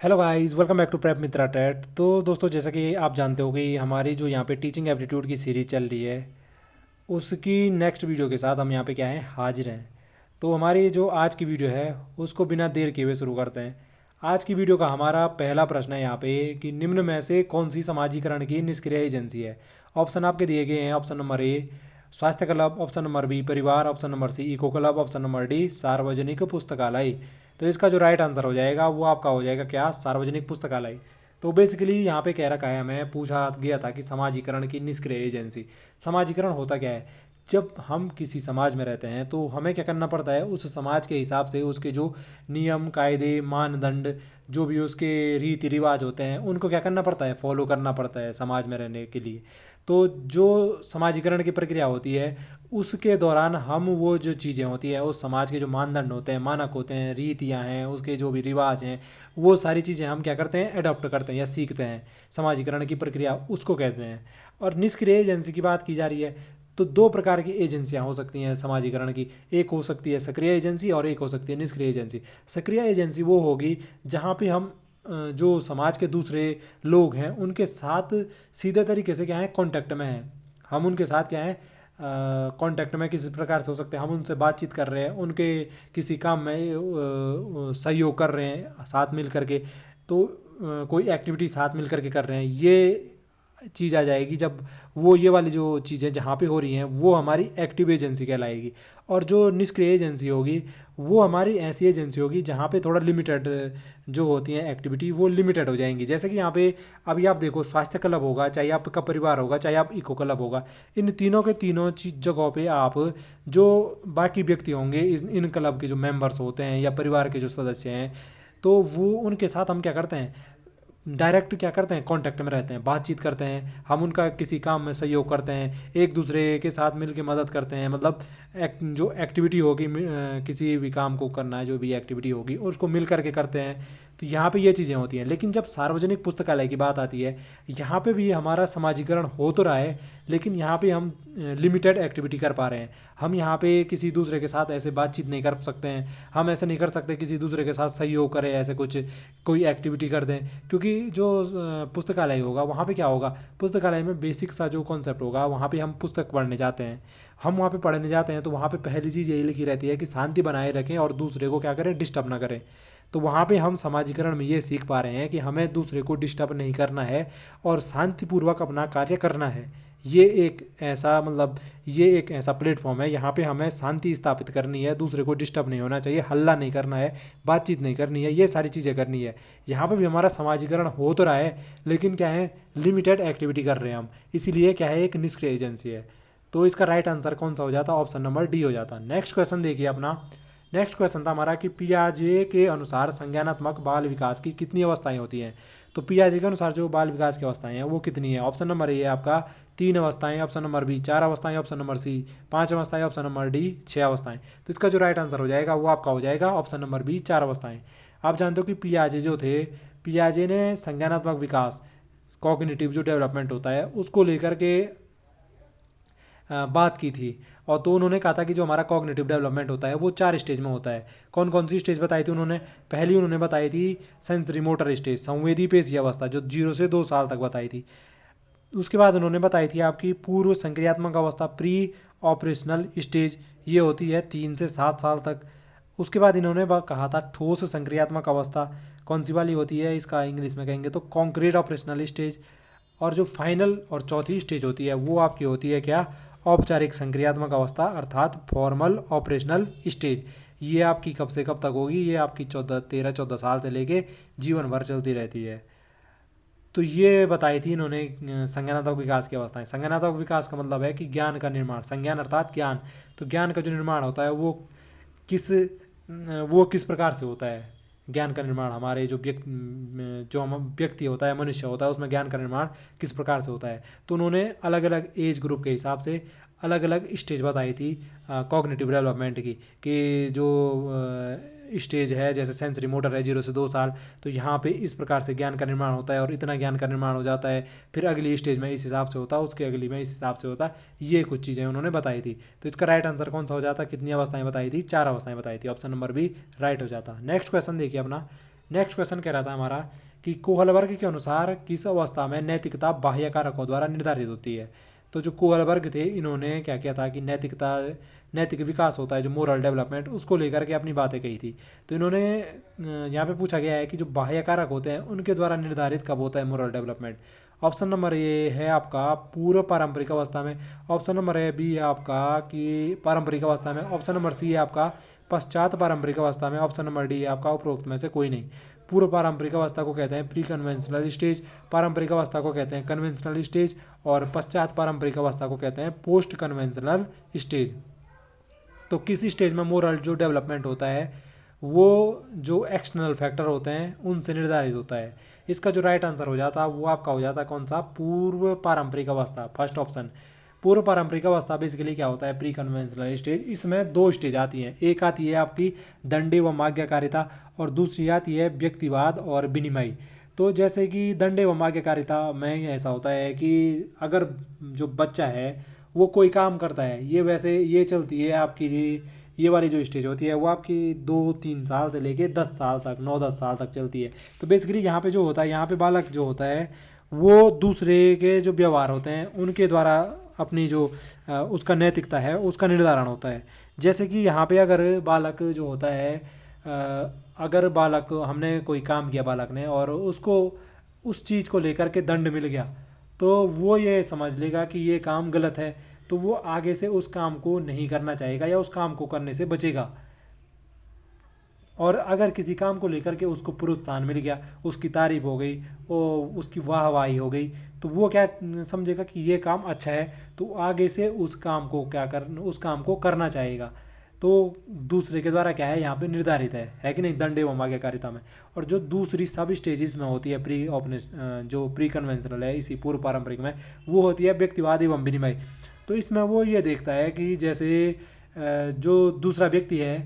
Hello guys, welcome back to prep Mitra TET. तो दोस्तों, जैसा कि आप जानते हो कि हमारी जो यहाँ पे टीचिंग एप्टीट्यूड की सीरीज चल रही है, उसकी नेक्स्ट वीडियो के साथ हम यहाँ पे क्या है, हाजिर हैं। तो हमारी जो आज की वीडियो है उसको बिना देर किए हुए शुरू करते हैं। आज की वीडियो का हमारा पहला प्रश्न है यहाँ पे कि निम्न में से कौन सी समाजीकरण की निष्क्रिय एजेंसी है। ऑप्शन आपके दिए गए हैं। ऑप्शन नंबर ए स्वास्थ्य क्लब, ऑप्शन नंबर बी परिवार, option number C eco club, option number D सार्वजनिक पुस्तकालय। तो इसका जो राइट आंसर हो जाएगा वो आपका हो जाएगा क्या, सार्वजनिक पुस्तकालय। तो बेसिकली यहाँ पे कह रखा है, हमें पूछा गया था कि समाजीकरण की निष्क्रिय एजेंसी। समाजीकरण होता क्या है? जब हम किसी समाज में रहते हैं तो हमें क्या करना पड़ता है, उस समाज के हिसाब से उसके जो नियम कायदे मानदंड, जो भी उसके रीति रिवाज होते हैं, उनको क्या करना पड़ता है, फॉलो करना पड़ता है समाज में रहने के लिए। तो जो समाजीकरण की प्रक्रिया होती है, उसके दौरान हम वो जो चीज़ें होती हैं, उस समाज के जो मानदंड होते हैं, मानक होते हैं, रीतियाँ हैं, उसके जो भी रिवाज हैं, वो सारी चीज़ें हम क्या करते हैं, अडॉप्ट करते हैं या सीखते हैं। समाजीकरण की प्रक्रिया उसको कहते हैं। और निष्क्रिय एजेंसी की बात की जा रही है, तो दो प्रकार की एजेंसियां हो सकती हैं समाजीकरण की। एक हो सकती है सक्रिय एजेंसी और एक हो सकती है निष्क्रिय एजेंसी। सक्रिय एजेंसी वो होगी जहाँ पे हम जो समाज के दूसरे लोग हैं उनके साथ सीधे तरीके से क्या है, कांटेक्ट में हैं। हम उनके साथ क्या है, कांटेक्ट में किसी प्रकार से हो सकते हैं, हम उनसे बातचीत कर रहे हैं, उनके किसी काम में सहयोग कर रहे हैं साथ मिल करके। तो कोई एक्टिविटी साथ मिल करके कर रहे हैं, ये चीज़ आ जाएगी जब वो ये वाली जो चीज़ें जहाँ पे हो रही हैं वो हमारी एक्टिव एजेंसी कहलाएगी। और जो निष्क्रिय एजेंसी होगी वो हमारी ऐसी एजेंसी होगी जहाँ पे थोड़ा लिमिटेड जो होती हैं एक्टिविटी, वो लिमिटेड हो जाएंगी। जैसे कि यहाँ पे अभी आप देखो, स्वास्थ्य क्लब होगा, चाहे आपका परिवार होगा, चाहे आप इको क्लब होगा, इन तीनों के तीनों जगहों पे आप जो बाकी व्यक्ति होंगे, इन क्लब के जो मेंबर्स होते हैं या परिवार के जो सदस्य हैं, तो वो उनके साथ हम क्या करते हैं, डायरेक्ट क्या करते हैं, कांटेक्ट में रहते हैं, बातचीत करते हैं, हम उनका किसी काम में सहयोग करते हैं, एक दूसरे के साथ मिलकर मदद करते हैं। मतलब जो एक्टिविटी होगी, किसी भी काम को करना है, जो भी एक्टिविटी होगी उसको मिल करके करते हैं। तो यहाँ पे ये चीज़ें होती हैं। लेकिन जब सार्वजनिक पुस्तकालय की बात आती है, यहाँ पे भी हमारा समाजीकरण हो तो रहा है, लेकिन यहाँ पे हम लिमिटेड एक्टिविटी कर पा रहे हैं। हम यहाँ पे किसी दूसरे के साथ ऐसे बातचीत नहीं कर सकते हैं, हम ऐसे नहीं कर सकते किसी दूसरे के साथ सहयोग करें, ऐसे कुछ कोई एक्टिविटी कर दें। क्योंकि जो पुस्तकालय होगा वहाँ पे क्या होगा, पुस्तकालय में बेसिक सा जो कॉन्सेप्ट होगा, वहाँ पे हम पुस्तक पढ़ने जाते हैं। हम वहाँ पे पढ़ने जाते हैं तो वहाँ पे पहली चीज़ यही लिखी रहती है कि शांति बनाए रखें और दूसरे को क्या करें, डिस्टर्ब ना करें। तो वहाँ पे हम समाजीकरण में ये सीख पा रहे हैं कि हमें दूसरे को डिस्टर्ब नहीं करना है और शांतिपूर्वक अपना कार्य करना है। ये एक ऐसा मतलब ये एक ऐसा प्लेटफॉर्म है, यहाँ पे हमें शांति स्थापित करनी है, दूसरे को डिस्टर्ब नहीं होना चाहिए, हल्ला नहीं करना है, बातचीत नहीं करनी है, ये सारी चीज़ें करनी है। यहाँ पे भी हमारा समाजीकरण हो तो रहा है, लेकिन क्या है, लिमिटेड एक्टिविटी कर रहे हैं हम, इसीलिए क्या है, एक निष्क्रिय एजेंसी है। तो इसका राइट आंसर कौन सा हो जाता, ऑप्शन नंबर डी हो जाता। नेक्स्ट क्वेश्चन देखिए अपना। नेक्स्ट क्वेश्चन था हमारा कि पियाजे के अनुसार संज्ञानात्मक बाल विकास की कितनी अवस्थाएं होती हैं। तो पियाजे के अनुसार जो बाल विकास की अवस्थाएं हैं वो कितनी है। ऑप्शन नंबर ए है आपका 3 अवस्थाएं, ऑप्शन नंबर बी 4 अवस्थाएं, ऑप्शन नंबर सी 5 अवस्थाएं, ऑप्शन नंबर डी 6 अवस्थाएं। तो इसका जो राइट आंसर हो जाएगा वो आपका हो जाएगा ऑप्शन नंबर बी 4 अवस्थाएं। आप जानते हो कि पियाजे जो थे, पियाजे ने संज्ञानात्मक विकास, कॉग्निटिव जो डेवलपमेंट होता है उसको लेकर के बात की थी। और तो उन्होंने कहा था कि जो हमारा कॉग्निटिव डेवलपमेंट होता है वो 4 स्टेज में होता है। कौन कौन सी स्टेज बताई थी उन्होंने? पहली उन्होंने बताई थी सेंसरी मोटर स्टेज, संवेदी पेशी अवस्था, जो 0 से 2 साल तक बताई थी। उसके बाद उन्होंने बताई थी आपकी पूर्व संक्रियात्मक अवस्था, प्री ऑपरेशनल स्टेज, ये होती है 3 से 7 साल तक। उसके बाद इन्होंने कहा था ठोस संक्रियात्मक अवस्था, कौन सी वाली होती है, इसका इंग्लिश में कहेंगे तो कॉन्क्रीट ऑपरेशनल स्टेज। और जो फाइनल और चौथी स्टेज होती है वो आपकी होती है क्या, औपचारिक संक्रियात्मक अवस्था, अर्थात फॉर्मल ऑपरेशनल स्टेज। ये आपकी कब से कब तक होगी, ये आपकी 13-14 साल से लेके जीवन भर चलती रहती है। तो ये बताई थी इन्होंने संज्ञानात्मक विकास की अवस्थाएं। संज्ञानात्मक विकास का मतलब है कि ज्ञान का निर्माण, संज्ञान अर्थात ज्ञान। तो ज्ञान का जो निर्माण होता है किस वो किस प्रकार से होता है। ज्ञान का निर्माण हमारे जो हम व्यक्ति होता है, मनुष्य होता है, उसमें ज्ञान का निर्माण किस प्रकार से होता है। तो उन्होंने अलग अलग एज ग्रुप के हिसाब से अलग अलग स्टेज बताई थी कॉग्निटिव डेवलपमेंट की। कि जो स्टेज है, जैसे सेंसरी मोटर है 0 से 2 साल, तो यहाँ पे इस प्रकार से ज्ञान का निर्माण होता है और इतना ज्ञान का निर्माण हो जाता है। फिर अगली स्टेज में इस हिसाब से होता है, उसके अगली में इस हिसाब से होता है। ये कुछ चीज़ें उन्होंने बताई थी। तो इसका राइट आंसर कौन सा हो जाता, कितनी अवस्थाएं बताई थी, 4 अवस्थाएं बताई थी, ऑप्शन नंबर बी राइट हो जाता। नेक्स्ट क्वेश्चन देखिए अपना। नेक्स्ट क्वेश्चन कह रहा था हमारा कि कोहलबर्ग के अनुसार किस अवस्था में नैतिकता बाह्य कारकों द्वारा निर्धारित होती है। तो जो कोहलबर्ग थे इन्होंने क्या किया था कि नैतिक विकास होता है जो मोरल डेवलपमेंट, उसको लेकर के अपनी बातें कही थी। तो इन्होंने यहाँ पे पूछा गया है कि जो बाह्य कारक होते हैं उनके द्वारा निर्धारित कब होता है मोरल डेवलपमेंट। ऑप्शन नंबर ए है आपका पूर्व पारंपरिक अवस्था में, ऑप्शन नंबर ए बी है आपका कि पारंपरिक अवस्था में, ऑप्शन नंबर सी है आपका पश्चात पारंपरिक अवस्था में, ऑप्शन नंबर डी है आपका उपरोक्त में से कोई नहीं। पूर्व पारंपरिक अवस्था को कहते हैं प्री कन्वेंशनल स्टेज, पारंपरिक अवस्था को कहते हैं कन्वेंशनल स्टेज, और पश्चात पारंपरिक अवस्था को कहते हैं पोस्ट कन्वेंशनल स्टेज। तो किस स्टेज में मोरल जो डेवलपमेंट होता है वो जो एक्सटर्नल फैक्टर होते हैं उनसे निर्धारित होता है। इसका जो राइट आंसर हो जाता वो आपका हो जाता कौन सा, पूर्व पारंपरिक अवस्था, फर्स्ट ऑप्शन। पूर्व पारंपरिक अवस्था बेसिकली क्या होता है, प्री कन्वेंशनल स्टेज। इसमें दो स्टेज आती हैं, एक आती है आपकी दंडे व माज्ञाकारिता और दूसरी आती है व्यक्तिवाद और विनिमय। तो जैसे कि दंडे व माज्ञाकारिता में ऐसा होता है कि अगर जो बच्चा है वो कोई काम करता है, ये वैसे ये चलती है आपकी ये वाली जो स्टेज होती है वो आपकी 2-3 साल से लेके 10 साल तक, 9-10 साल तक चलती है। तो बेसिकली यहाँ पे जो होता है, यहाँ पे बालक जो होता है वो दूसरे के जो व्यवहार होते हैं उनके द्वारा अपनी जो उसका नैतिकता है उसका निर्धारण होता है। जैसे कि यहाँ पे अगर बालक जो होता है अगर बालक हमने कोई काम किया बालक ने और उसको उस चीज़ को लेकर के दंड मिल गया तो वो ये समझ लेगा कि ये काम गलत है, तो वो आगे से उस काम को नहीं करना चाहेगा या उस काम को करने से बचेगा। और अगर किसी काम को लेकर के उसको प्रोत्साहन मिल गया, उसकी तारीफ हो गई और उसकी वाहवाही हो गई, तो वो क्या समझेगा कि ये काम अच्छा है, तो आगे से उस काम को उस काम को करना चाहेगा। तो दूसरे के द्वारा क्या है यहाँ पे निर्धारित है कि नहीं, दंड एवं आज्ञाकारिता में। और जो दूसरी सब स्टेजेस में होती है जो प्री कन्वेंशनल है इसी पूर्व पारंपरिक में, वो होती है व्यक्तिवाद एवं विनिमय। तो इसमें वो ये देखता है कि जैसे जो दूसरा व्यक्ति है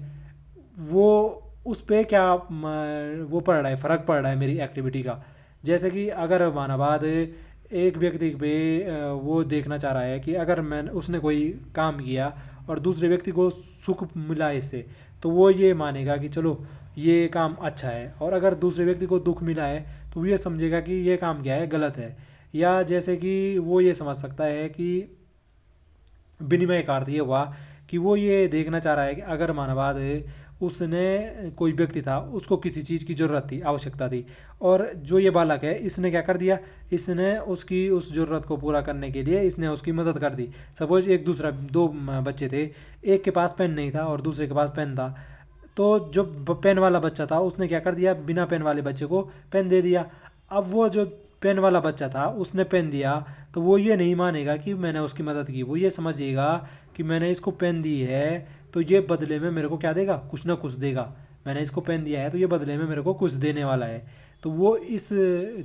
वो उस पे क्या वो पड़ रहा है, फर्क पड़ रहा है मेरी एक्टिविटी का। जैसे कि अगर मानाबाद एक व्यक्ति पे वो देखना चाह रहा है कि अगर उसने कोई काम किया और दूसरे व्यक्ति को सुख मिला इससे, तो वो ये मानेगा कि चलो ये काम अच्छा है, और अगर दूसरे व्यक्ति को दुख मिला है तो वो ये समझेगा कि ये काम क्या है, गलत है। या जैसे कि वो ये समझ सकता है कि विनिमय का अर्थ ये हुआ कि वो ये देखना चाह रहा है कि अगर मानवाद उसने कोई व्यक्ति था उसको किसी चीज़ की ज़रूरत थी, आवश्यकता थी, और जो ये बालक है इसने क्या कर दिया, इसने उसकी उस ज़रूरत को पूरा करने के लिए इसने उसकी मदद कर दी। सपोज दो बच्चे थे, एक के पास पेन नहीं था और दूसरे के पास पेन था, तो जो पेन वाला बच्चा था उसने क्या कर दिया, बिना पेन वाले बच्चे को पेन दे दिया। अब वो जो पेन वाला बच्चा था उसने पेन दिया, तो वो ये नहीं मानेगा कि मैंने उसकी मदद की, वो ये समझेगा कि मैंने इसको पेन दी है तो ये बदले में मेरे को क्या देगा, कुछ ना कुछ देगा। मैंने इसको पेन दिया है तो ये बदले में मेरे को कुछ देने वाला है। तो वो इस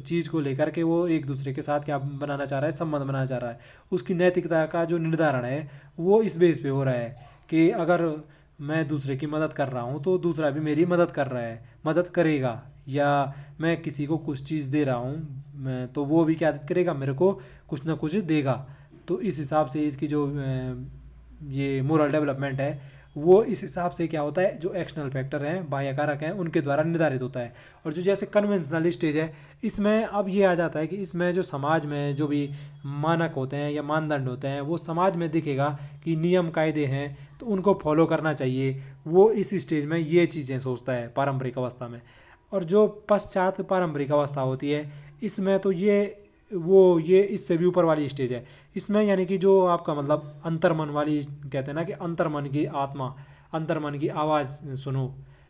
चीज़ को लेकर के वो एक दूसरे के साथ क्या बनाना चाह रहा है, संबंध बनाना चाह रहा है। उसकी नैतिकता का जो निर्धारण है वो इस बेस पे हो रहा है कि अगर मैं दूसरे की मदद कर रहा हूँ तो दूसरा भी मेरी मदद कर रहा है, मदद करेगा। या मैं किसी को कुछ चीज़ दे रहा हूँ तो वो भी क्या करेगा, मेरे को कुछ ना कुछ देगा। तो इस हिसाब से इसकी जो ये मोरल डेवलपमेंट है वो इस हिसाब से क्या होता है, जो एक्सटर्नल फैक्टर हैं, बाह्य कारक हैं, उनके द्वारा निर्धारित होता है। और जो जैसे कन्वेंशनल स्टेज है, इसमें अब ये आ जाता है कि इसमें जो समाज में जो भी मानक होते हैं या मानदंड होते हैं वो समाज में दिखेगा कि नियम कायदे हैं तो उनको फॉलो करना चाहिए। वो इस स्टेज में ये चीज़ें सोचता है पारंपरिक अवस्था में। और जो पश्चात पारंपरिक अवस्था होती है इसमें तो ये इससे भी ऊपर वाली स्टेज है। इसमें यानी कि जो आपका मतलब अंतर्मन वाली कहते हैं ना कि अंतर्मन की आत्मा, अंतर्मन की आवाज़ सुनो,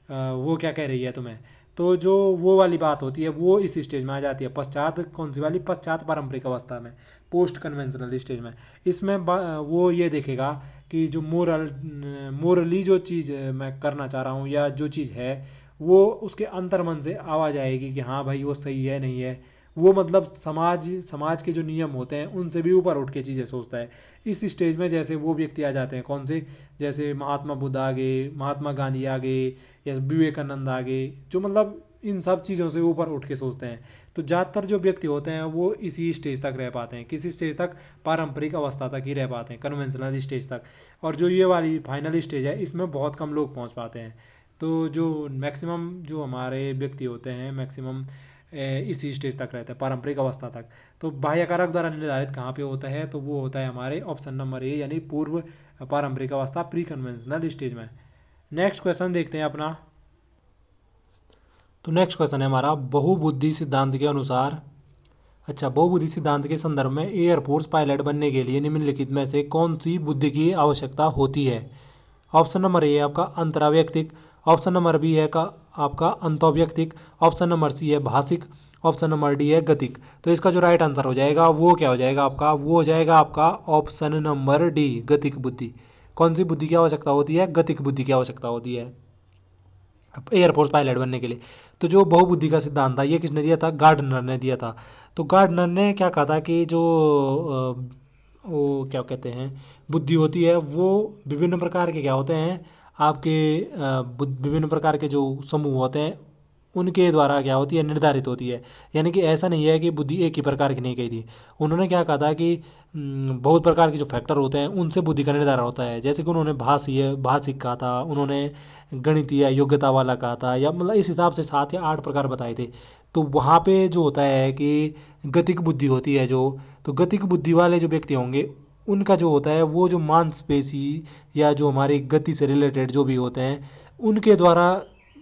वो क्या कह रही है तुम्हें। तो जो वो वाली बात होती है वो इस स्टेज में आ जाती है, पश्चात कौन सी वाली, पश्चात पारंपरिक अवस्था में, पोस्ट कन्वेंशनल स्टेज में। इसमें वो ये देखेगा कि जो मोरली जो चीज़ मैं करना चाह रहा हूँ या जो चीज़ है वो उसके अंतर्मन से आवाज़ आएगी कि हाँ भाई वो सही है नहीं है। वो मतलब समाज के जो नियम होते हैं उनसे भी ऊपर उठ के चीज़ें सोचता है। इस स्टेज में जैसे वो व्यक्ति आ जाते हैं कौन से, जैसे महात्मा बुद्ध आ गए, महात्मा गांधी आ गए, या विवेकानंद आ गए, जो मतलब इन सब चीज़ों से ऊपर उठ के सोचते हैं। तो ज़्यादातर जो व्यक्ति होते हैं वो इसी स्टेज तक रह पाते हैं, किसी स्टेज तक, पारंपरिक अवस्था तक ही रह पाते हैं, कन्वेंशनल स्टेज तक। और जो ये वाली फाइनल स्टेज है इसमें बहुत कम लोग पहुँच पाते हैं। तो जो मैक्सिमम जो हमारे व्यक्ति होते हैं मैक्सिमम इसी स्टेज तक रहते हैं, पारंपरिक अवस्था तक। तो बाह्य कारक द्वारा निर्धारित कहाँ पे होता है, तो वो होता है हमारे ऑप्शन नंबर ए, यानी पूर्व पारंपरिक अवस्था, प्री कन्वेंशनल स्टेज में। नेक्स्ट क्वेश्चन देखते हैं अपना। तो नेक्स्ट क्वेश्चन है हमारा, बहुबुद्धि सिद्धांत के अनुसार, अच्छा, बहुबुद्धि सिद्धांत के संदर्भ में एयरफोर्स पायलट बनने के लिए निम्नलिखित में से कौन सी बुद्धि की आवश्यकता होती है। ऑप्शन नंबर ए है आपका अंतराव्यक्तिक, ऑप्शन नंबर बी है का आपका अंतोव्यक्तिक, ऑप्शन नंबर सी है भाषिक, ऑप्शन नंबर डी है गतिक। तो इसका जो राइट आंसर हो जाएगा वो क्या हो जाएगा आपका, वो हो जाएगा आपका ऑप्शन नंबर डी, गतिक बुद्धि। कौन सी बुद्धि की आवश्यकता होती है, गतिक बुद्धि की आवश्यकता होती है एयरफोर्स पायलट बनने के लिए। तो जो बहुबुद्धि का सिद्धांत था ये किसने दिया था, गार्डनर ने दिया था। तो गार्डनर ने क्या कहा था कि जो वो क्या कहते हैं बुद्धि होती है वो विभिन्न प्रकार के क्या होते हैं आपके विभिन्न प्रकार के जो समूह होते हैं उनके द्वारा क्या होती है, निर्धारित होती है। यानी कि ऐसा नहीं है कि बुद्धि एक ही प्रकार की नहीं कही थी। उन्होंने क्या कहा था कि बहुत प्रकार के जो फैक्टर होते हैं उनसे बुद्धि का निर्धारण होता है। जैसे कि उन्होंने भाषिक कहा था, उन्होंने गणितीय योग्यता वाला कहा था, या मतलब इस हिसाब से 7 या 8 प्रकार बताए थे। तो वहाँ पे जो होता है कि गतिक बुद्धि होती है जो, तो गतिक बुद्धि वाले जो व्यक्ति होंगे उनका जो होता है वो जो मांसपेशी या जो हमारी गति से रिलेटेड जो भी होते हैं उनके द्वारा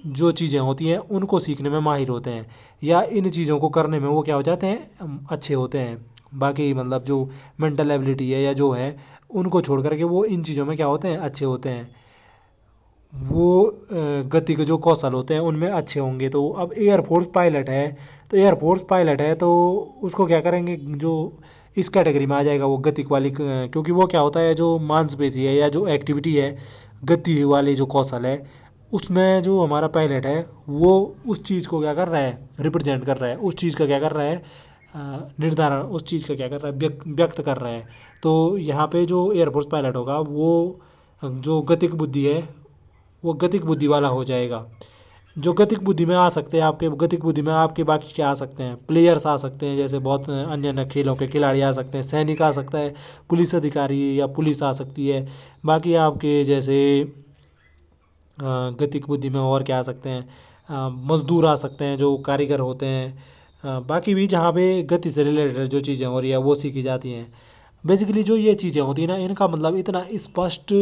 जो चीज़ें होती हैं उनको सीखने में माहिर होते हैं, या इन चीज़ों को करने में वो क्या हो जाते हैं, अच्छे होते हैं। बाकी मतलब जो मेंटल एबिलिटी है या जो है उनको छोड़ करके वो इन चीज़ों में क्या होते हैं, अच्छे होते हैं। वो गति के जो कौशल होते हैं उनमें अच्छे होंगे। तो अब एयरफोर्स पायलट है, तो एयरफोर्स पायलट है तो उसको क्या करेंगे, जो इस कैटेगरी में आ जाएगा वो गतिक वाली, क्योंकि वो क्या होता है जो मांसपेशी है या जो एक्टिविटी है गति वाली जो कौशल है उसमें जो हमारा पायलट है वो उस चीज़ को क्या कर रहा है, रिप्रेजेंट कर रहा है, उस चीज़ का क्या कर रहा है, निर्धारण उस चीज़ का क्या कर रहा है, व्यक्त कर रहा है। तो यहाँ पे जो एयरफोर्स पायलट होगा वो जो गतिक बुद्धि है वो गतिक बुद्धि वाला हो जाएगा। जो गतिक बुद्धि में आ सकते हैं आपके, गतिक बुद्धि में आपके बाकी क्या आ सकते हैं, प्लेयर्स आ सकते हैं, जैसे बहुत अन्य अन्य खेलों के खिलाड़ी आ सकते हैं, सैनिक आ सकता है, पुलिस अधिकारी या पुलिस आ सकती है। बाकी आपके जैसे गतिक बुद्धि में और क्या आ सकते हैं, मजदूर आ सकते हैं जो कारीगर होते हैं। बाकी भी जहाँ पे गति से रिलेटेड जो चीज़ें हो रही है वो सीखी जाती हैं। बेसिकली जो ये चीज़ें होती हैं ना इनका मतलब इतना स्पष्ट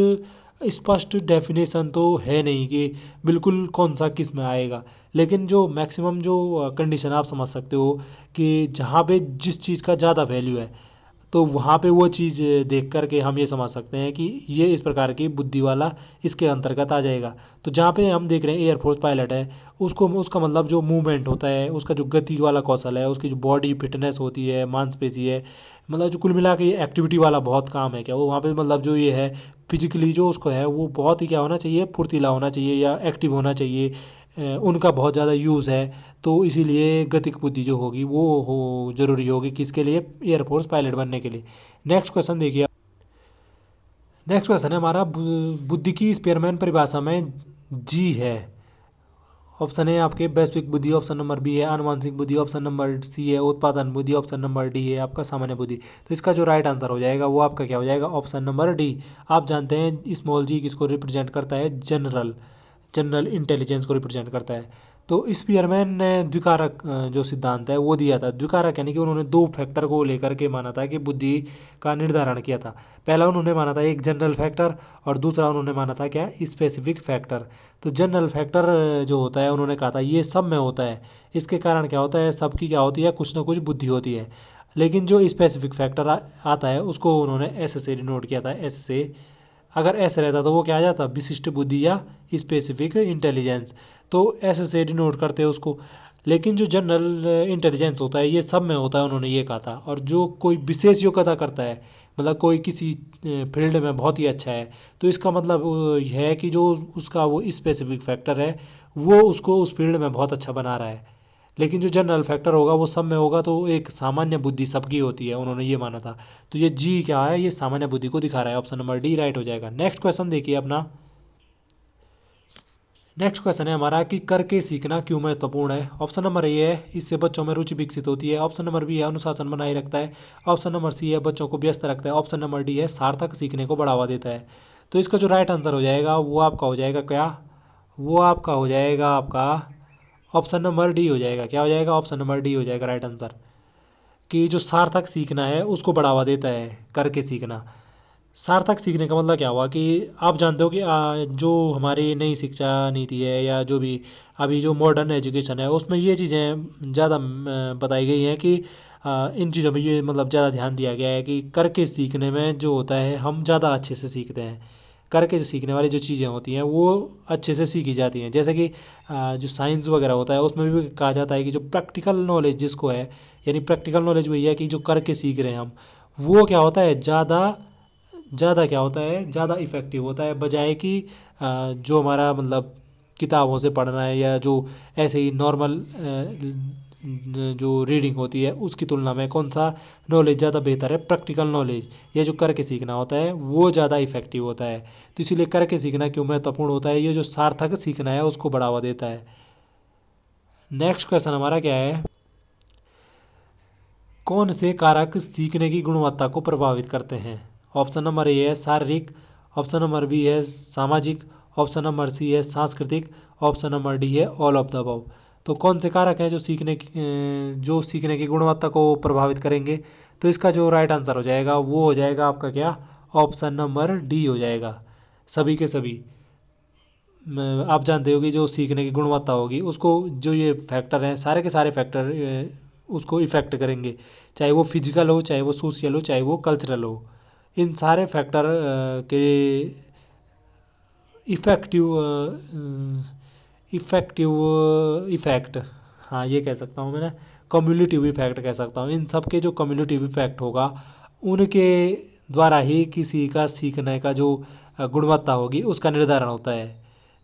स्पष्ट डेफिनेशन तो है नहीं कि बिल्कुल कौन सा किस में आएगा, लेकिन जो मैक्सिमम जो कंडीशन आप समझ सकते हो कि जहाँ पे जिस चीज़ का ज़्यादा वैल्यू है तो वहाँ पे वो चीज़ देख करके हम ये समझ सकते हैं कि ये इस प्रकार की बुद्धि वाला इसके अंतर्गत आ जाएगा। तो जहाँ पे हम देख रहे हैं एयरफोर्स पायलट है उसको उसका मतलब जो मूवमेंट होता है उसका जो गति वाला कौशल है, उसकी जो बॉडी फिटनेस होती है, मांसपेशी है, मतलब जो कुल मिला के ये एक्टिविटी वाला बहुत काम है क्या वो वहाँ पे, मतलब जो ये है फिजिकली जो उसको है वो बहुत ही क्या होना चाहिए, फुर्तीला होना चाहिए या एक्टिव होना चाहिए। उनका बहुत ज़्यादा यूज़ है। तो इसीलिए गतिक बुद्धि जो होगी वो हो जरूरी होगी किसके लिए, एयरफोर्स पायलट बनने के लिए। नेक्स्ट क्वेश्चन देखिए। नेक्स्ट क्वेश्चन है हमारा, बुद्धि की स्पेयरमैन परिभाषा में जी है। ऑप्शन है आपके वैश्विक बुद्धि, ऑप्शन नंबर बी है आनुवांशिक बुद्धि, ऑप्शन नंबर सी है उत्पादन बुद्धि, ऑप्शन नंबर डी है आपका सामान्य बुद्धि। तो इसका जो राइट आंसर हो जाएगा वो आपका क्या हो जाएगा, ऑप्शन नंबर डी। आप जानते हैं स्मॉल जी किसको रिप्रेजेंट करता है, जनरल जनरल इंटेलिजेंस को रिप्रेजेंट करता है। तो स्पीयरमैन ने द्विकारक जो सिद्धांत है वो दिया था। द्विकारक यानी कि उन्होंने दो फैक्टर को लेकर के माना था कि बुद्धि का निर्धारण किया था। पहला उन्होंने माना था एक जनरल फैक्टर और दूसरा उन्होंने माना था क्या, स्पेसिफिक फैक्टर। तो जनरल फैक्टर जो होता है उन्होंने कहा था ये सब में होता है, इसके कारण क्या होता है, सबकी क्या होती है, कुछ ना कुछ बुद्धि होती है। लेकिन जो स्पेसिफिक फैक्टर आता है उसको उन्होंने एस से डिनोट किया था, एस से। अगर एस रहता तो वो क्या आ जाता, विशिष्ट बुद्धि या स्पेसिफिक इंटेलिजेंस। तो एस से डिनोट करते हैं उसको। लेकिन जो जनरल इंटेलिजेंस होता है ये सब में होता है, उन्होंने ये कहा था। और जो कोई विशेष योग्यता करता है, मतलब कोई किसी फील्ड में बहुत ही अच्छा है, तो इसका मतलब यह है कि जो उसका वो स्पेसिफिक फैक्टर है वो उसको उस फील्ड में बहुत अच्छा बना रहा है। लेकिन जो जनरल फैक्टर होगा वो सब में होगा, तो एक सामान्य बुद्धि सबकी होती है, उन्होंने ये माना था। तो ये जी क्या है, ये सामान्य बुद्धि को दिखा रहा है। ऑप्शन नंबर डी राइट हो जाएगा। नेक्स्ट क्वेश्चन देखिए अपना। नेक्स्ट क्वेश्चन है हमारा कि करके सीखना क्यों महत्वपूर्ण है। ऑप्शन नंबर ए है इससे बच्चों में रुचि विकसित होती है, ऑप्शन नंबर बी है अनुशासन बनाए रखता है, ऑप्शन नंबर सी है बच्चों को व्यस्त रखता है, ऑप्शन नंबर डी है सार्थक सीखने को बढ़ावा देता है। तो इसका जो राइट आंसर हो जाएगा वो आपका हो जाएगा क्या, वो आपका हो जाएगा आपका ऑप्शन नंबर डी हो जाएगा। क्या हो जाएगा? ऑप्शन नंबर डी हो जाएगा राइट आंसर। कि जो सार्थक सीखना है उसको बढ़ावा देता है करके सीखना। सार्थक सीखने का मतलब क्या हुआ कि आप जानते हो कि जो हमारी नई शिक्षा नीति है या जो भी अभी जो मॉडर्न एजुकेशन है उसमें ये चीज़ें ज़्यादा बताई गई हैं कि इन चीज़ों में ये मतलब ज़्यादा ध्यान दिया गया है कि करके सीखने में जो होता है हम ज़्यादा अच्छे से सीखते हैं। करके जो सीखने वाली जो चीज़ें होती हैं वो अच्छे से सीखी जाती हैं। जैसे कि जो साइंस वगैरह होता है उसमें भी कहा जाता है कि जो प्रैक्टिकल नॉलेज जिसको है, यानी प्रैक्टिकल नॉलेज वही है कि जो करके सीख रहे हैं हम, वो क्या होता है ज़्यादा ज़्यादा क्या होता है ज़्यादा इफ़ेक्टिव होता है बजाय कि जो हमारा मतलब किताबों से पढ़ना है या जो ऐसे ही नॉर्मल जो रीडिंग होती है उसकी तुलना में कौन सा नॉलेज ज़्यादा बेहतर है? प्रैक्टिकल नॉलेज, ये जो करके सीखना होता है वो ज़्यादा इफ़ेक्टिव होता है। तो इसीलिए करके सीखना क्यों महत्वपूर्ण होता है? ये जो सार्थक सीखना है उसको बढ़ावा देता है। नेक्स्ट क्वेश्चन हमारा क्या है? कौन से कारक सीखने की गुणवत्ता को प्रभावित करते हैं? ऑप्शन नंबर ए है शारीरिक, ऑप्शन नंबर बी है सामाजिक, ऑप्शन नंबर सी है सांस्कृतिक, ऑप्शन नंबर डी है ऑल ऑफ द अबव। तो कौन से कारक हैं जो सीखने की गुणवत्ता को प्रभावित करेंगे? तो इसका जो राइट आंसर हो जाएगा वो हो जाएगा आपका क्या? ऑप्शन नंबर डी हो जाएगा। सभी के सभी आप जानते हो कि जो सीखने की गुणवत्ता होगी उसको जो ये फैक्टर हैं सारे के सारे फैक्टर उसको इफ़ेक्ट करेंगे। चाहे वो फिजिकल हो, चाहे वो सोशल हो, चाहे वो कल्चरल हो। इन सारे फैक्टर के इफ़ेक्टिव इफ़ेक्टिव इफ़ेक्ट, हाँ ये कह सकता हूँ मैं ना, कम्युलेटिव इफ़ेक्ट कह सकता हूँ। इन सब के जो कम्युलेटिव इफ़ेक्ट होगा उनके द्वारा ही किसी का सीखने का जो गुणवत्ता होगी उसका निर्धारण होता है।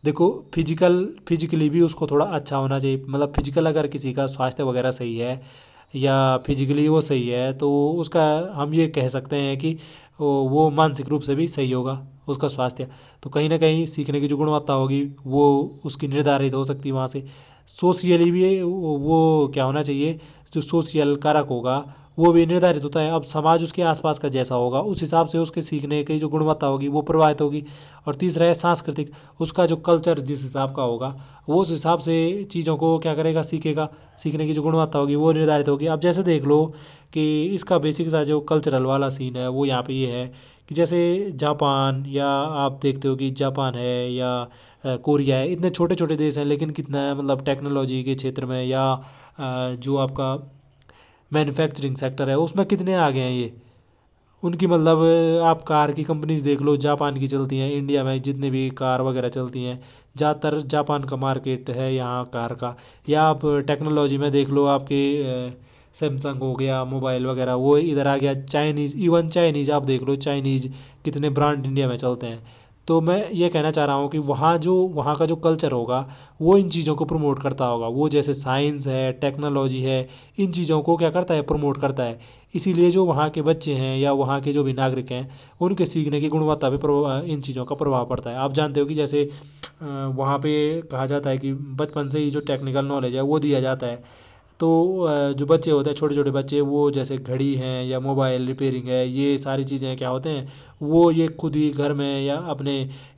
देखो फिजिकली भी उसको थोड़ा अच्छा होना चाहिए। मतलब फिजिकल अगर किसी का स्वास्थ्य वगैरह सही है या फिजिकली वो सही है तो उसका हम ये कह सकते हैं कि वो मानसिक रूप से भी सही होगा उसका स्वास्थ्य। तो कहीं ना कहीं सीखने की जो गुणवत्ता होगी वो उसकी निर्धारित हो सकती है वहाँ से। सोशियली भी वो क्या होना चाहिए, जो सोशल कारक होगा वो भी निर्धारित होता है। अब समाज उसके आसपास का जैसा होगा उस हिसाब से उसके सीखने की जो गुणवत्ता होगी वो प्रभावित होगी। और तीसरा है सांस्कृतिक, उसका जो कल्चर जिस हिसाब का होगा वो उस हिसाब से चीज़ों को क्या करेगा, सीखेगा। सीखने की जो गुणवत्ता होगी वो निर्धारित होगी। अब जैसे देख लो कि इसका बेसिक सा जो कल्चरल वाला सीन है वो यहाँ पे ये है कि जैसे जापान, या आप देखते हो कि जापान है या कोरिया है, इतने छोटे छोटे देश हैं लेकिन कितना है मतलब टेक्नोलॉजी के क्षेत्र में या जो आपका मैन्युफैक्चरिंग सेक्टर है उसमें कितने आगे हैं ये। उनकी मतलब आप कार की कंपनीज देख लो जापान की चलती हैं। इंडिया में जितने भी कार वगैरह चलती हैं ज़्यादातर जापान का मार्केट है यहाँ कार का। या आप टेक्नोलॉजी में देख लो आपके सैमसंग हो गया मोबाइल वगैरह वो इधर आ गया। चाइनीज़, इवन चाइनीज़ आप देख लो, चाइनीज़ कितने ब्रांड इंडिया में चलते हैं। तो मैं ये कहना चाह रहा हूँ कि वहाँ का जो कल्चर होगा वो इन चीज़ों को प्रमोट करता होगा। वो जैसे साइंस है, टेक्नोलॉजी है, इन चीज़ों को क्या करता है, प्रमोट करता है। इसीलिए जो वहाँ के बच्चे हैं या वहाँ के जो भी नागरिक हैं उनके सीखने की गुणवत्ता पे इन चीज़ों का प्रभाव पड़ता है। आप जानते हो कि जैसे वहाँ पे कहा जाता है कि बचपन से ही जो टेक्निकल नॉलेज है वो दिया जाता है। तो जो बच्चे होते हैं छोटे छोटे बच्चे, वो जैसे घड़ी हैं या मोबाइल रिपेयरिंग है, ये सारी चीज़ें क्या होते हैं वो ये खुद ही घर में या अपने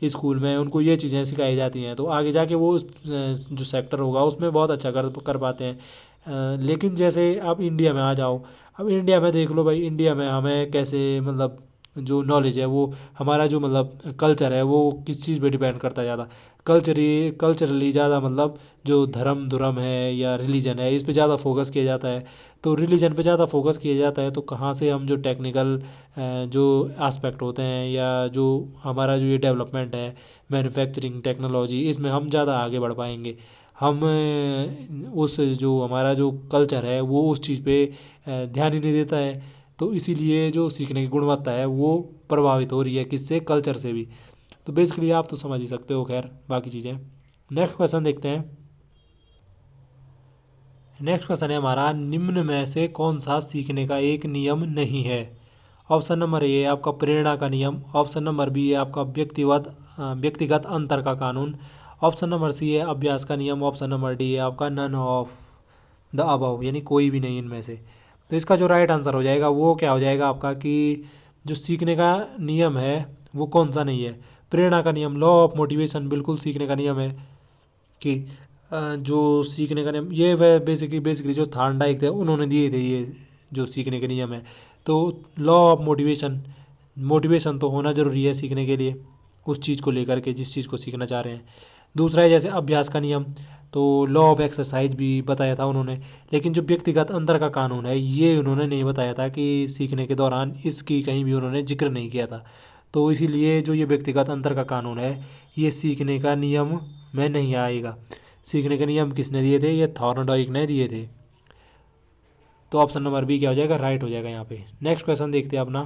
स्कूल में उनको ये चीज़ें सिखाई जाती हैं। तो आगे जाके वो जो सेक्टर होगा उसमें बहुत अच्छा कर कर पाते हैं। लेकिन जैसे आप इंडिया में आ जाओ, अब इंडिया में देख लो भाई, इंडिया में हमें कैसे मतलब जो नॉलेज है वो हमारा जो मतलब कल्चर है वो किस चीज़ पे डिपेंड करता है ज़्यादा। कल्चरली ज़्यादा मतलब जो धर्म धुरम है या रिलीजन है इस पे ज़्यादा फोकस किया जाता है। तो रिलीजन पे ज़्यादा फोकस किया जाता है तो कहाँ से हम जो टेक्निकल जो एस्पेक्ट होते हैं या जो हमारा जो ये डेवलपमेंट है मैन्युफैक्चरिंग टेक्नोलॉजी, इसमें हम ज़्यादा आगे बढ़ पाएंगे। हम उस जो हमारा जो कल्चर है वो उस चीज़ पे ध्यान ही नहीं देता है। तो इसीलिए जो सीखने की गुणवत्ता है वो प्रभावित हो रही है किससे, कल्चर से भी। तो बेसिकली आप तो समझ ही सकते हो खैर बाकी चीज़ें। नेक्स्ट क्वेश्चन देखते हैं। नेक्स्ट क्वेश्चन है हमारा, निम्न में से कौन सा सीखने का एक नियम नहीं है? ऑप्शन नंबर ए है आपका प्रेरणा का नियम, ऑप्शन नंबर बी है आपका व्यक्तिगत अंतर का कानून, ऑप्शन नंबर सी है अभ्यास का नियम, ऑप्शन नंबर डी है आपका नन ऑफ द अबव, यानी कोई भी नहीं इनमें से। तो इसका जो राइट आंसर हो जाएगा वो क्या हो जाएगा आपका कि जो सीखने का नियम है वो कौन सा नहीं है? प्रेरणा का नियम, लॉ ऑफ मोटिवेशन बिल्कुल सीखने का नियम है। कि जो सीखने का नियम ये वह बेसिकली जो थार्नडाइक थे उन्होंने दिए थे ये जो सीखने के नियम है। तो लॉ ऑफ मोटिवेशन, मोटिवेशन तो होना ज़रूरी है सीखने के लिए उस चीज़ को लेकर के जिस चीज़ को सीखना चाह रहे हैं। दूसरा है जैसे अभ्यास का नियम, तो लॉ ऑफ एक्सरसाइज भी बताया था उन्होंने। लेकिन जो व्यक्तिगत अंतर का कानून है ये उन्होंने नहीं बताया था कि सीखने के दौरान इसकी कहीं भी उन्होंने जिक्र नहीं किया था। तो इसीलिए जो ये व्यक्तिगत अंतर का कानून है ये सीखने का नियम में नहीं आएगा। सीखने के नियम किसने दिए थे? ये थॉर्नडाइक ने दिए थे। तो ऑप्शन नंबर बी क्या हो जाएगा? राइट हो जाएगा यहाँ पे। नेक्स्ट क्वेश्चन देखते हैं अपना।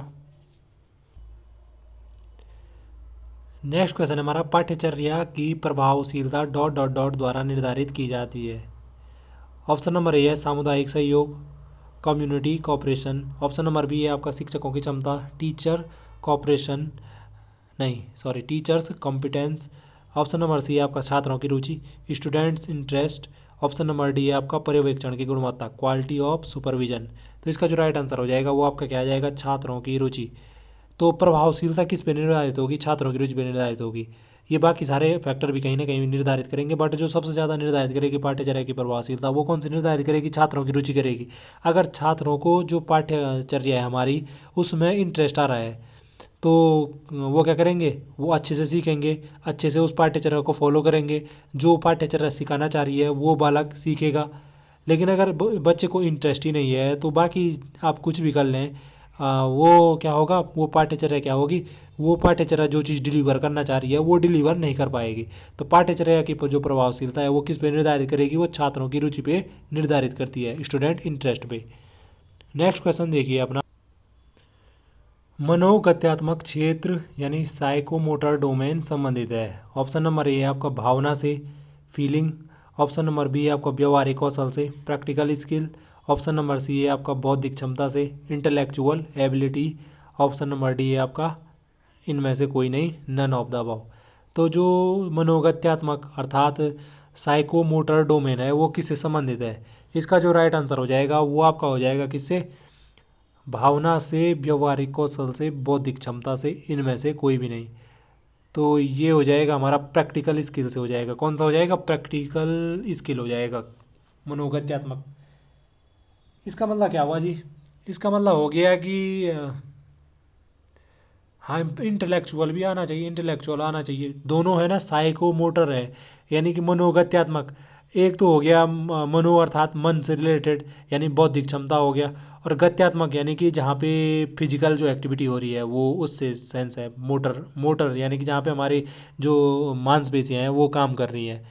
नेक्स्ट क्वेश्चन है हमारा, पाठ्यचर्या की प्रभावशीलता डॉट डॉट डॉट द्वारा निर्धारित की जाती है। ऑप्शन नंबर ए है सामुदायिक सहयोग, community cooperation. Option number B है आपका शिक्षकों की क्षमता, टीचर कॉपरेशन, नहीं sorry teachers competence. Option number C है आपका छात्रों की रुचि, students interest. Option number D है आपका पर्यवेक्षण की गुणवत्ता, क्वालिटी ऑफ सुपरविजन। तो इसका जो राइट आंसर हो जाएगा वो आपका क्या आ जाएगा? छात्रों की रुचि। तो प्रभावशीलता किस पे निर्धारित होगी? छात्रों की रुचि पे निर्धारित होगी। ये बाकी सारे फैक्टर भी कहीं ना कहीं निर्धारित करेंगे, बट जो सबसे ज़्यादा निर्धारित करेगी पाठ्यचर्या की प्रभावशीलता वो कौन सी निर्धारित करेगी? छात्रों की रुचि करेगी। अगर छात्रों को जो पाठ्यचर्या है हमारी उसमें इंटरेस्ट आ रहा है तो वो क्या करेंगे? वो अच्छे से सीखेंगे, अच्छे से उस पाठ्यचर्या को फॉलो करेंगे। जो पाठ्यचर्या सिखाना चाह रही है वो बालक सीखेगा। लेकिन अगर बच्चे को इंटरेस्ट ही नहीं है तो बाकी आप कुछ भी कर लें, वो क्या होगा? वो पाठ्यचर्या क्या होगी? वो पाठ्यचर्या जो चीज़ डिलीवर करना चाह रही है वो डिलीवर नहीं कर पाएगी। तो पाठ्यचर्या की जो प्रभावशीलता है वो किस पे निर्धारित करेगी? वो छात्रों की रुचि पे निर्धारित करती है, स्टूडेंट इंटरेस्ट पे। नेक्स्ट क्वेश्चन देखिए अपना। मनोगत्यात्मक क्षेत्र यानी साइकोमोटर डोमेन संबंधित है। ऑप्शन नंबर ए है आपका भावना से, फीलिंग। ऑप्शन नंबर बी है आपका व्यवहारिक कौशल से, practical skill. Option number C है आपका बौद्धिक क्षमता से, intellectual ability. Option number D है आपका इनमें से कोई नहीं, नन ऑफ द अबव। तो जो मनोगत्यात्मक अर्थात साइकोमोटर डोमेन है वो किससे संबंधित है? इसका जो राइट आंसर हो जाएगा वो आपका हो जाएगा किससे? भावना से, व्यवहारिक कौशल से, बौद्धिक क्षमता से, इनमें से कोई भी नहीं। तो ये हो जाएगा हमारा प्रैक्टिकल स्किल से हो जाएगा। कौन सा हो जाएगा? प्रैक्टिकल स्किल हो जाएगा मनोगत्यात्मक। इसका मतलब क्या हुआ जी? इसका मतलब हो गया कि हाँ इंटेलेक्चुअल भी आना चाहिए, इंटेलेक्चुअल आना चाहिए। दोनों है ना, साइको मोटर है यानी कि मनोगत्यात्मक। एक तो हो गया मनो अर्थात मन से रिलेटेड यानी बौद्धिक क्षमता हो गया, और गत्यात्मक यानी कि जहाँ पे फिजिकल जो एक्टिविटी हो रही है वो उससे सेंस है। मोटर, मोटर यानी कि जहाँ पे हमारी जो मांसपेशियाँ हैं वो काम कर रही हैं।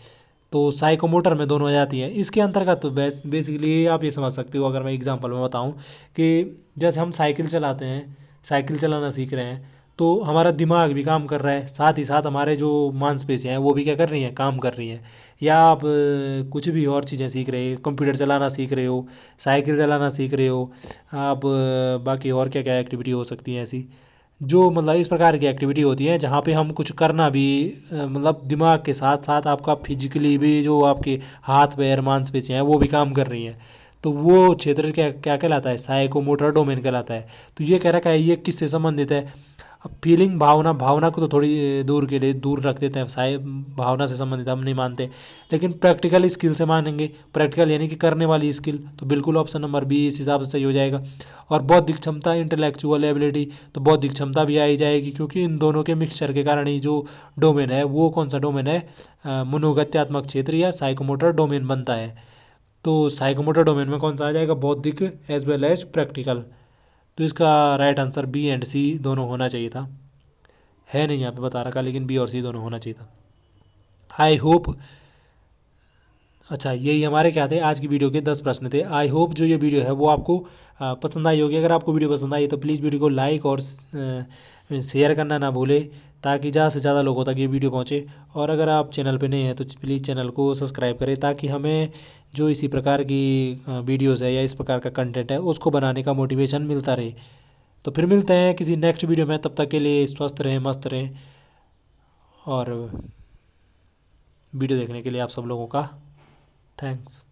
तो साइकोमोटर में दोनों आ जाती हैं। इसके अंतर्गत तो बेसिकली आप ये समझ सकते हो, अगर मैं एग्जांपल में बताऊं कि जैसे हम साइकिल चलाते हैं, साइकिल चलाना सीख रहे हैं तो हमारा दिमाग भी काम कर रहा है, साथ ही साथ हमारे जो मांसपेशियाँ हैं वो भी क्या कर रही हैं? काम कर रही हैं। या आप कुछ भी और चीज़ें सीख रहे हो, कंप्यूटर चलाना सीख रहे हो, साइकिल चलाना सीख रहे हो आप, बाकी और क्या क्या एक्टिविटी हो सकती हैं ऐसी जो मतलब इस प्रकार की एक्टिविटी होती है जहाँ पे हम कुछ करना भी मतलब दिमाग के साथ साथ आपका फिजिकली भी जो आपके हाथ पैर मांसपेशियाँ हैं वो भी काम कर रही हैं। तो वो क्षेत्र क्या क्या कहलाता है? साइकोमोटर डोमेन कहलाता है। तो ये कह रखा है ये किससे संबंधित है? अब फीलिंग, भावना, भावना को तो थोड़ी दूर के लिए दूर रख देते हैं, शायद भावना से संबंधित हम नहीं मानते। लेकिन प्रैक्टिकल स्किल से मानेंगे, प्रैक्टिकल यानी कि करने वाली स्किल, तो बिल्कुल ऑप्शन नंबर बी इस हिसाब से सही हो जाएगा। और बौद्धिक क्षमता, इंटेलेक्चुअल एबिलिटी, तो बौद्धिक क्षमता भी आई जाएगी क्योंकि इन दोनों के मिक्सचर के कारण ही जो डोमेन है वो कौन सा डोमेन है? मनोगत्यात्मक क्षेत्र या साइकोमोटर डोमेन बनता है। तो साइकोमोटर डोमेन में कौन सा आ जाएगा? बौद्धिक एज वेल एज प्रैक्टिकल। तो इसका right answer B and C दोनों होना चाहिए था। है नहीं यहाँ पे बता रखा, लेकिन बी और सी दोनों होना चाहिए था। आई होप, अच्छा यही हमारे क्या थे आज की वीडियो के 10 प्रश्न थे। आई होप जो ये वीडियो है वो आपको पसंद आई होगी। अगर आपको वीडियो पसंद आई तो प्लीज़ वीडियो को लाइक और शेयर करना ना भूले ताकि ज़्यादा से ज़्यादा लोगों तक ये वीडियो पहुँचे। और अगर आप चैनल पे नए हैं तो प्लीज़ चैनल को सब्सक्राइब करें ताकि हमें जो इसी प्रकार की वीडियोज़ है या इस प्रकार का कंटेंट है उसको बनाने का मोटिवेशन मिलता रहे। तो फिर मिलते हैं किसी नेक्स्ट वीडियो में, तब तक के लिए स्वस्थ रहें, मस्त रहें। और वीडियो देखने के लिए आप सब लोगों का थैंक्स।